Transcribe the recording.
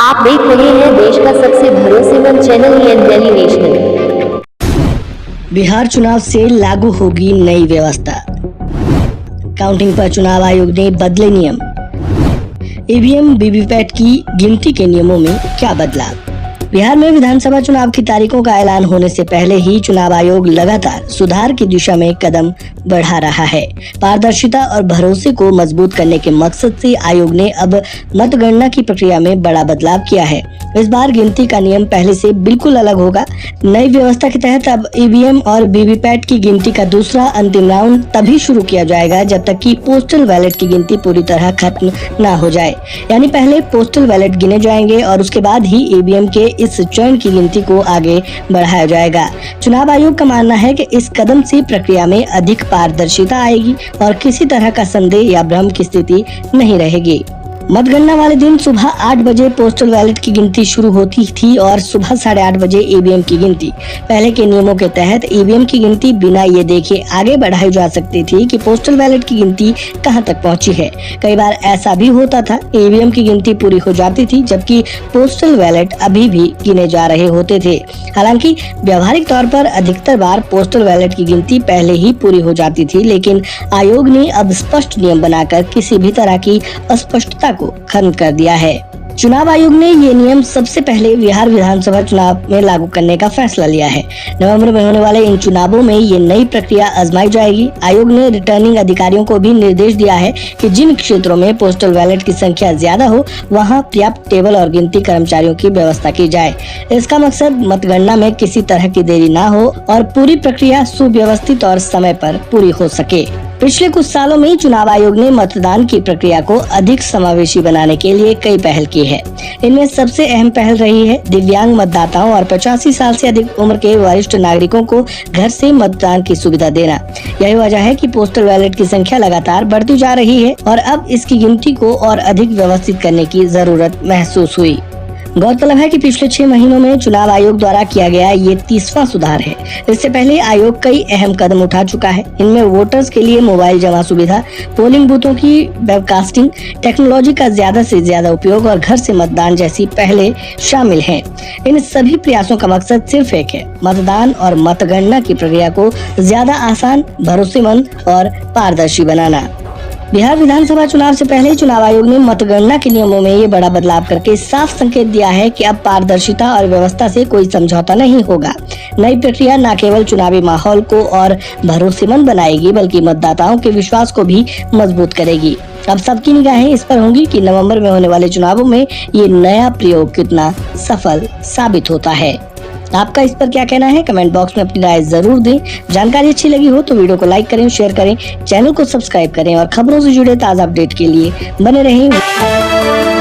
आप देख रहे हैं देश का सबसे भरोसेमंद चैनल दिल्ली नेशनल। बिहार चुनाव से लागू होगी नई व्यवस्था। काउंटिंग पर चुनाव आयोग ने बदले नियम। ईवीएम वीवीपैट की गिनती के नियमों में क्या बदलाव? बिहार में विधानसभा चुनाव की तारीखों का ऐलान होने से पहले ही चुनाव आयोग लगातार सुधार की दिशा में कदम बढ़ा रहा है। पारदर्शिता और भरोसे को मजबूत करने के मकसद से आयोग ने अब मतगणना की प्रक्रिया में बड़ा बदलाव किया है। इस बार गिनती का नियम पहले से बिल्कुल अलग होगा। नई व्यवस्था के तहत अब ईवीएम और वीवीपैट की गिनती का दूसरा अंतिम राउंड तभी शुरू किया जाएगा जब तक कि पोस्टल बैलेट की गिनती पूरी तरह खत्म न हो जाए। यानी पहले पोस्टल बैलेट गिने जाएंगे और उसके बाद ही ईवीएम के इस चरण की गिनती को आगे बढ़ाया जाएगा। चुनाव आयोग का मानना है कि इस कदम से प्रक्रिया में अधिक पारदर्शिता आएगी और किसी तरह का संदेह या भ्रम की स्थिति नहीं रहेगी। मतगणना वाले दिन सुबह 8 बजे पोस्टल बैलेट की गिनती शुरू होती थी और सुबह 8:30 बजे ईवीएम की गिनती। पहले के नियमों के तहत ईवीएम की गिनती बिना ये देखे आगे बढ़ाई जा सकती थी कि पोस्टल बैलेट की गिनती कहां तक पहुंची है। कई बार ऐसा भी होता था, ईवीएम की गिनती पूरी हो जाती थी जबकि पोस्टल बैलेट अभी भी गिने जा रहे होते थे। हालांकि व्यवहारिक तौर पर अधिकतर बार पोस्टल बैलेट की गिनती पहले ही पूरी हो जाती थी, लेकिन आयोग ने अब स्पष्ट नियम बनाकर किसी भी तरह की अस्पष्टता को खत्म कर दिया है। चुनाव आयोग ने ये नियम सबसे पहले बिहार विधानसभा चुनाव में लागू करने का फैसला लिया है। नवंबर में होने वाले इन चुनावों में ये नई प्रक्रिया आजमाई जाएगी। आयोग ने रिटर्निंग अधिकारियों को भी निर्देश दिया है कि जिन क्षेत्रों में पोस्टल बैलेट की संख्या ज्यादा हो वहां पर्याप्त टेबल और गिनती कर्मचारियों की व्यवस्था की जाए। इसका मकसद मतगणना में किसी तरह की देरी न हो और पूरी प्रक्रिया सुव्यवस्थित और समय पर पूरी हो सके। पिछले कुछ सालों में चुनाव आयोग ने मतदान की प्रक्रिया को अधिक समावेशी बनाने के लिए कई पहल की है। इनमें सबसे अहम पहल रही है दिव्यांग मतदाताओं और 85 साल से अधिक उम्र के वरिष्ठ नागरिकों को घर से मतदान की सुविधा देना। यही वजह है कि पोस्टल बैलेट की संख्या लगातार बढ़ती जा रही है और अब इसकी गिनती को और अधिक व्यवस्थित करने की जरूरत महसूस हुई। गौरतलब है कि पिछले 6 महीनों में चुनाव आयोग द्वारा किया गया ये 30वां सुधार है। इससे पहले आयोग कई अहम कदम उठा चुका है। इनमें वोटर्स के लिए मोबाइल जमा सुविधा, पोलिंग बूथों की वेबकास्टिंग, टेक्नोलॉजी का ज्यादा से ज्यादा उपयोग और घर से मतदान जैसी पहले शामिल हैं। इन सभी प्रयासों का मकसद सिर्फ एक है, मतदान और मतगणना की प्रक्रिया को ज्यादा आसान, भरोसेमंद और पारदर्शी बनाना। बिहार विधानसभा चुनाव से पहले चुनाव आयोग ने मतगणना के नियमों में ये बड़ा बदलाव करके साफ संकेत दिया है कि अब पारदर्शिता और व्यवस्था से कोई समझौता नहीं होगा। नई प्रक्रिया न केवल चुनावी माहौल को और भरोसेमंद बनाएगी बल्कि मतदाताओं के विश्वास को भी मजबूत करेगी। अब सबकी निगाहें इस पर होंगी कि नवंबर में होने वाले चुनावों में ये नया प्रयोग कितना सफल साबित होता है। आपका इस पर क्या कहना है? कमेंट बॉक्स में अपनी राय जरूर दें। जानकारी अच्छी लगी हो तो वीडियो को लाइक करें, शेयर करें, चैनल को सब्सक्राइब करें और खबरों से जुड़े ताज़ा अपडेट के लिए बने रहें।